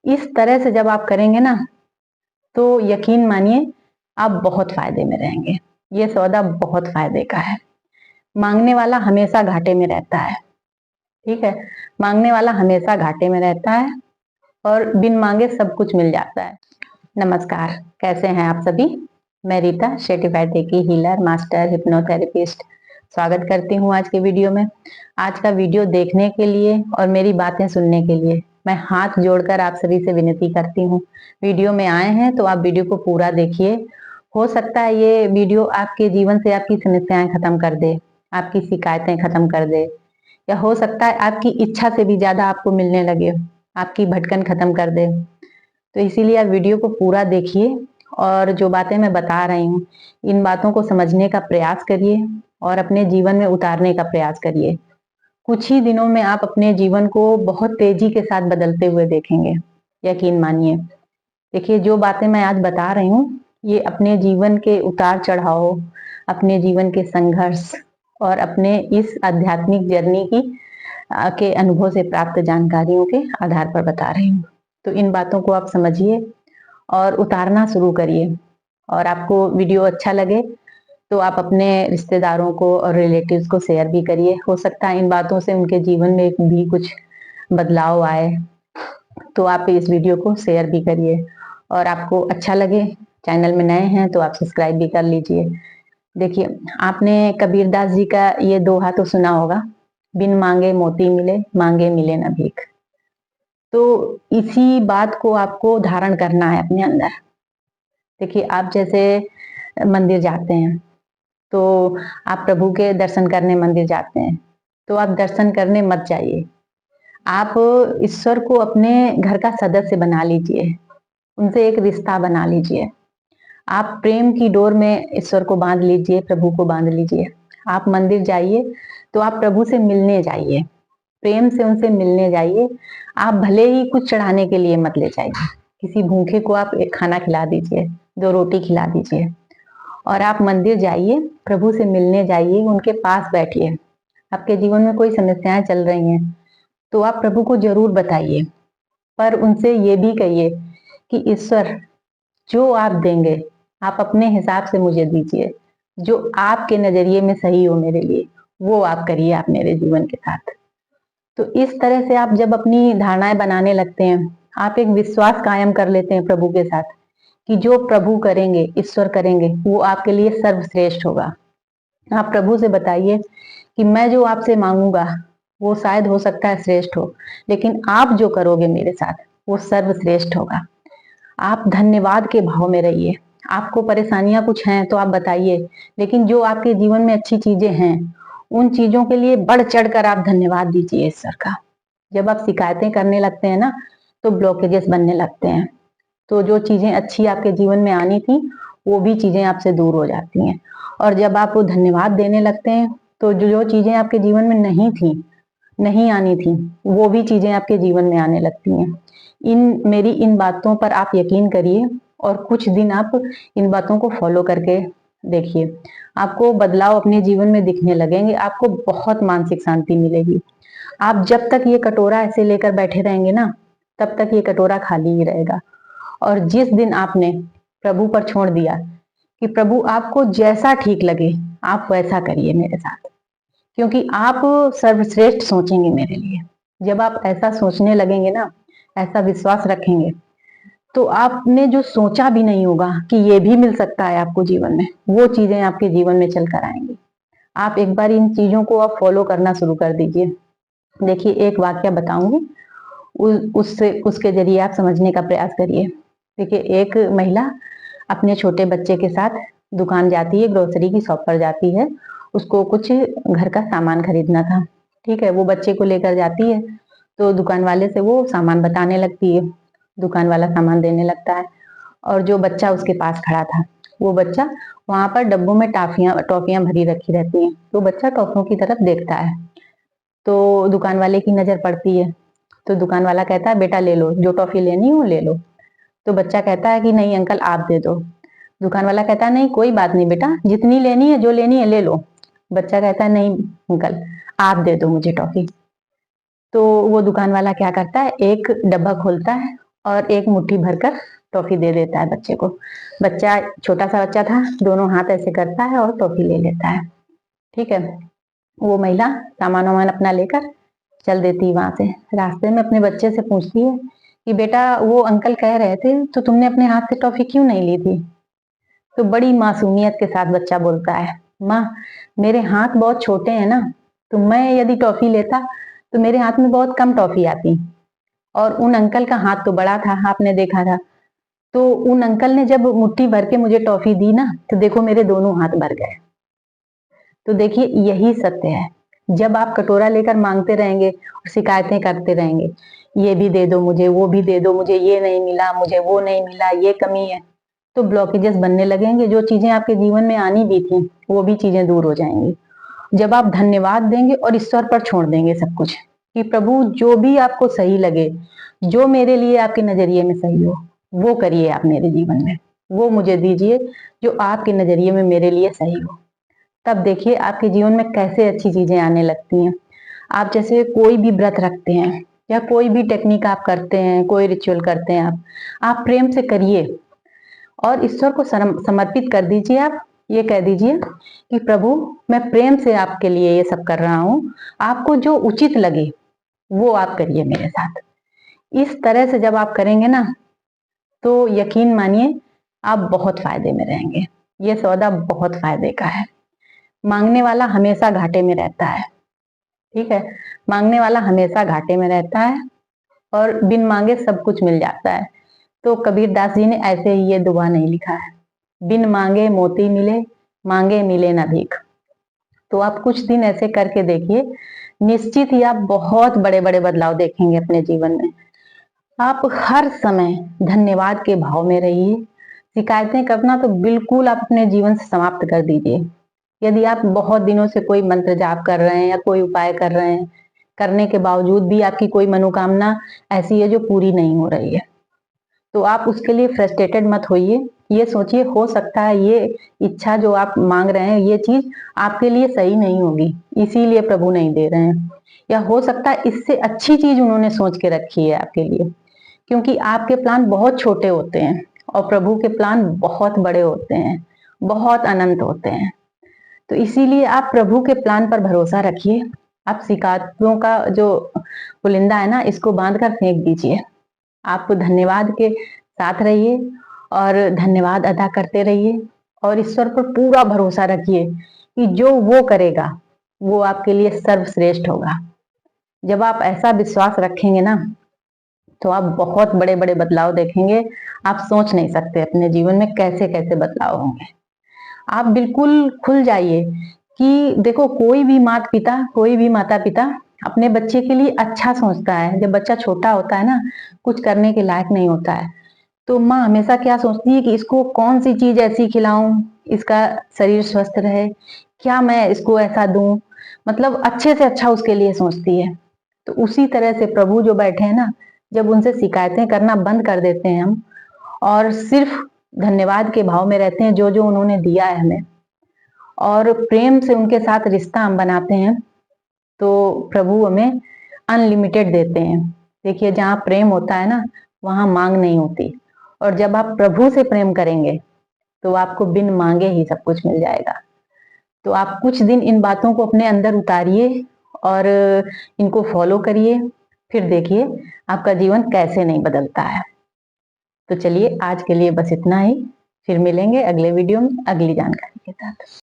इस तरह से जब आप करेंगे ना, तो यकीन मानिए आप बहुत फायदे में रहेंगे। ये सौदा बहुत फायदे का है। मांगने वाला हमेशा घाटे में रहता है। ठीक है, मांगने वाला हमेशा घाटे में रहता है और बिन मांगे सब कुछ मिल जाता है। नमस्कार, कैसे हैं आप सभी? मैं Rita, certified recce healer, master hypnotherapist, स्वागत करती हूँ आज के वीडियो में। आज का वीडियो देखने के लिए और मेरी बातें सुनने के लिए मैं हाथ जोड़कर आप सभी से विनती करती हूँ। वीडियो में आए हैं तो आप वीडियो को पूरा देखिए। हो सकता है ये वीडियो आपके जीवन से आपकी समस्याएं खत्म कर दे, आपकी शिकायतें खत्म कर दे, या हो सकता है आपकी इच्छा से भी ज्यादा आपको मिलने लगे, आपकी भटकन खत्म कर दे। तो इसीलिए आप वीडियो को पूरा देखिए और जो बातें मैं बता रही हूँ, इन बातों को समझने का प्रयास करिए और अपने जीवन में उतारने का प्रयास करिए। कुछ ही दिनों में आप अपने जीवन को बहुत तेजी के साथ बदलते हुए देखेंगे, यकीन मानिए। देखिए, जो बातें मैं आज बता रही हूँ, ये अपने जीवन के उतार चढ़ाव, अपने जीवन के संघर्ष और अपने इस आध्यात्मिक जर्नी की के अनुभव से प्राप्त जानकारियों के आधार पर बता रही हूँ। तो इन बातों को आप समझिए और उतारना शुरू करिए। और आपको वीडियो अच्छा लगे तो आप अपने रिश्तेदारों को और रिलेटिव्स को शेयर भी करिए। हो सकता है इन बातों से उनके जीवन में भी कुछ बदलाव आए, तो आप इस वीडियो को शेयर भी करिए। और आपको अच्छा लगे, चैनल में नए हैं तो आप सब्सक्राइब भी कर लीजिए। देखिए, आपने कबीरदास जी का ये दोहा तो सुना होगा, बिन मांगे मोती मिले, मांगे मिले न भीख। तो इसी बात को आपको धारण करना है अपने अंदर। देखिए, आप जैसे मंदिर जाते हैं तो आप प्रभु के दर्शन करने मंदिर जाते हैं, तो आप दर्शन करने मत जाइए। आप ईश्वर को अपने घर का सदस्य बना लीजिए, उनसे एक रिश्ता बना लीजिए। आप प्रेम की डोर में ईश्वर को बांध लीजिए, प्रभु को बांध लीजिए। आप मंदिर जाइए तो आप प्रभु से मिलने जाइए, प्रेम से उनसे मिलने जाइए। आप भले ही कुछ चढ़ाने के लिए मत ले जाइए, किसी भूखे को आप एक खाना खिला दीजिए, 2 रोटी खिला दीजिए। और आप मंदिर जाइए, प्रभु से मिलने जाइए, उनके पास बैठिए। आपके जीवन में कोई समस्याएं चल रही हैं तो आप प्रभु को जरूर बताइए, पर उनसे ये भी कहिए कि ईश्वर, जो आप देंगे आप अपने हिसाब से मुझे दीजिए। जो आपके नजरिए में सही हो मेरे लिए, वो आप करिए आप मेरे जीवन के साथ। तो इस तरह से आप जब अपनी धारणाएं बनाने लगते हैं, आप एक विश्वास कायम कर लेते हैं प्रभु के साथ कि जो प्रभु करेंगे, ईश्वर करेंगे, वो आपके लिए सर्वश्रेष्ठ होगा। आप प्रभु से बताइए कि मैं जो आपसे मांगूंगा वो शायद हो सकता है श्रेष्ठ हो, लेकिन आप जो करोगे मेरे साथ वो सर्वश्रेष्ठ होगा। आप धन्यवाद के भाव में रहिए। आपको परेशानियां कुछ हैं तो आप बताइए, लेकिन जो आपके जीवन में अच्छी चीजें हैं, उन चीजों के लिए बढ़ चढ़ कर आप धन्यवाद दीजिए ईश्वर का। जब आप शिकायतें करने लगते हैं ना, तो ब्लॉकेजेस बनने लगते हैं। तो जो चीजें अच्छी आपके जीवन में आनी थी, वो भी चीजें आपसे दूर हो जाती हैं। और जब आप वो धन्यवाद देने लगते हैं, तो जो जो चीजें आपके जीवन में नहीं थी, नहीं आनी थी, वो भी चीजें आपके जीवन में आने लगती हैं। मेरी इन बातों पर आप यकीन करिए और कुछ दिन आप इन बातों को फॉलो करके देखिए। आपको बदलाव अपने जीवन में दिखने लगेंगे, आपको बहुत मानसिक शांति मिलेगी। आप जब तक ये कटोरा ऐसे लेकर बैठे रहेंगे ना, तब तक ये कटोरा खाली ही रहेगा। और जिस दिन आपने प्रभु पर छोड़ दिया कि प्रभु आपको जैसा ठीक लगे आप वैसा करिए मेरे साथ, क्योंकि आप सर्वश्रेष्ठ सोचेंगे मेरे लिए। जब आप ऐसा सोचने लगेंगे ना, ऐसा विश्वास रखेंगे, तो आपने जो सोचा भी नहीं होगा कि ये भी मिल सकता है आपको जीवन में, वो चीजें आपके जीवन में चल कर आएंगी। आप एक बार इन चीजों को आप फॉलो करना शुरू कर दीजिए। देखिए, एक वाक्य बताऊंगी, उससे उसके जरिए आप समझने का प्रयास करिए। देखिए, एक महिला अपने छोटे बच्चे के साथ दुकान जाती है, ग्रोसरी की शॉप पर जाती है। उसको कुछ घर का सामान खरीदना था। ठीक है, वो बच्चे को लेकर जाती है, तो दुकान वाले से वो सामान बताने लगती है। दुकान वाला सामान देने लगता है और जो बच्चा उसके पास खड़ा था, वो बच्चा, वहां पर डब्बों में टॉफियां टॉफियां भरी रखी रहती हैं, तो बच्चा टॉफियों की तरफ देखता है। तो दुकान वाले की नजर पड़ती है, तो दुकान वाला कहता है, बेटा ले लो, जो टॉफी लेनी हो ले लो। तो बच्चा कहता है कि नहीं अंकल, आप दे दो। दुकान वाला कहता है, नहीं कोई बात नहीं बेटा, जितनी लेनी है, जो लेनी है ले लो। बच्चा कहता है, नहीं अंकल, आप दे दो मुझे टॉफी। तो वो दुकान वाला क्या करता है, एक डब्बा खोलता है और एक मुट्ठी भरकर टॉफी दे देता है बच्चे को। बच्चा छोटा सा बच्चा था, दोनों हाथ ऐसे करता है और टॉफी ले लेता है। ठीक है, वो महिला सामान वामान अपना लेकर चल देती वहां से। रास्ते में अपने बच्चे से पूछती है कि बेटा, वो अंकल कह रहे थे तो तुमने अपने हाथ से टॉफी क्यों नहीं ली थी? तो बड़ी मासूमियत के साथ बच्चा बोलता है, माँ मेरे हाथ बहुत छोटे हैं ना, तो मैं यदि टॉफी लेता तो मेरे हाथ में बहुत कम टॉफी आती, और उन अंकल का हाथ तो बड़ा था, आपने देखा था। तो उन अंकल ने जब मुट्ठी भर के मुझे टॉफी दी ना, तो देखो मेरे दोनों हाथ भर गए। तो देखिए यही सत्य है। जब आप कटोरा लेकर मांगते रहेंगे और शिकायतें करते रहेंगे, ये भी दे दो मुझे, वो भी दे दो मुझे, ये नहीं मिला मुझे, वो नहीं मिला, ये कमी है, तो ब्लॉकेजेस बनने लगेंगे। जो चीजें आपके जीवन में आनी भी थी वो भी चीजें दूर हो जाएंगी। जब आप धन्यवाद देंगे और ईश्वर पर छोड़ देंगे सब कुछ, कि प्रभु जो भी आपको सही लगे, जो मेरे लिए आपके नजरिए में सही हो, वो करिए आप मेरे जीवन में, वो मुझे दीजिए जो आपके नजरिए में मेरे लिए सही हो। तब देखिए आपके जीवन में कैसे अच्छी चीजें आने लगती हैं। आप जैसे कोई भी व्रत रखते हैं या कोई भी टेक्निक आप करते हैं, कोई रिचुअल करते हैं, आप प्रेम से करिए और ईश्वर को समर्पित कर दीजिए। आप ये कह दीजिए कि प्रभु मैं प्रेम से आपके लिए ये सब कर रहा हूँ, आपको जो उचित लगे वो आप करिए मेरे साथ। इस तरह से जब आप करेंगे ना, तो यकीन मानिए आप बहुत फायदे में रहेंगे। ये सौदा बहुत फायदे का है। मांगने वाला हमेशा घाटे में रहता है। ठीक है, मांगने वाला हमेशा घाटे में रहता है और बिन मांगे सब कुछ मिल जाता है। तो कबीर दास जी ने ऐसे ही ये दुआ नहीं लिखा है, बिन मांगे मोती मिले, मांगे मिले ना भीख। तो आप कुछ दिन ऐसे करके देखिए, निश्चित ही आप बहुत बड़े बड़े बदलाव देखेंगे अपने जीवन में। आप हर समय धन्यवाद के भाव में रहिए। शिकायतें करना तो बिल्कुल आप अपने जीवन से समाप्त कर दीजिए। यदि आप बहुत दिनों से कोई मंत्र जाप कर रहे हैं या कोई उपाय कर रहे हैं, करने के बावजूद भी आपकी कोई मनोकामना ऐसी है जो पूरी नहीं हो रही है, तो आप उसके लिए फ्रस्ट्रेटेड मत होइए। ये सोचिए हो सकता है ये इच्छा जो आप मांग रहे हैं, ये चीज आपके लिए सही नहीं होगी, इसीलिए प्रभु नहीं दे रहे हैं। या हो सकता है इससे अच्छी चीज उन्होंने सोच के रखी है आपके लिए, क्योंकि आपके प्लान बहुत छोटे होते हैं और प्रभु के प्लान बहुत बड़े होते हैं, बहुत अनंत होते हैं। तो इसीलिए आप प्रभु के प्लान पर भरोसा रखिए। आप शिकायतों का जो पुलिंदा है ना, इसको बांध कर फेंक दीजिए। आप धन्यवाद के साथ रहिए और धन्यवाद अदा करते रहिए और ईश्वर पर पूरा भरोसा रखिए कि जो वो करेगा वो आपके लिए सर्वश्रेष्ठ होगा। जब आप ऐसा विश्वास रखेंगे ना, तो आप बहुत बड़े बड़े बदलाव देखेंगे। आप सोच नहीं सकते अपने जीवन में कैसे कैसे बदलाव होंगे। आप बिल्कुल खुल जाइए कि देखो कोई भी माता पिता अपने बच्चे के लिए अच्छा सोचता है। जब बच्चा छोटा होता है ना, कुछ करने के लायक नहीं होता है, तो माँ हमेशा क्या सोचती है कि इसको कौन सी चीज ऐसी खिलाऊं, इसका शरीर स्वस्थ रहे, क्या मैं इसको ऐसा दूं, मतलब अच्छे से अच्छा उसके लिए सोचती है। तो उसी तरह से प्रभु जो बैठे हैं ना, जब उनसे शिकायतें करना बंद कर देते हैं हम और सिर्फ धन्यवाद के भाव में रहते हैं जो जो उन्होंने दिया है हमें, और प्रेम से उनके साथ रिश्ता हम बनाते हैं, तो प्रभु हमें अनलिमिटेड देते हैं। देखिए जहाँ प्रेम होता है ना, वहां मांग नहीं होती। और जब आप प्रभु से प्रेम करेंगे तो आपको बिन मांगे ही सब कुछ मिल जाएगा। तो आप कुछ दिन इन बातों को अपने अंदर उतारिए और इनको फॉलो करिए, फिर देखिए आपका जीवन कैसे नहीं बदलता है। तो चलिए आज के लिए बस इतना ही, फिर मिलेंगे अगले वीडियो में अगली जानकारी के साथ।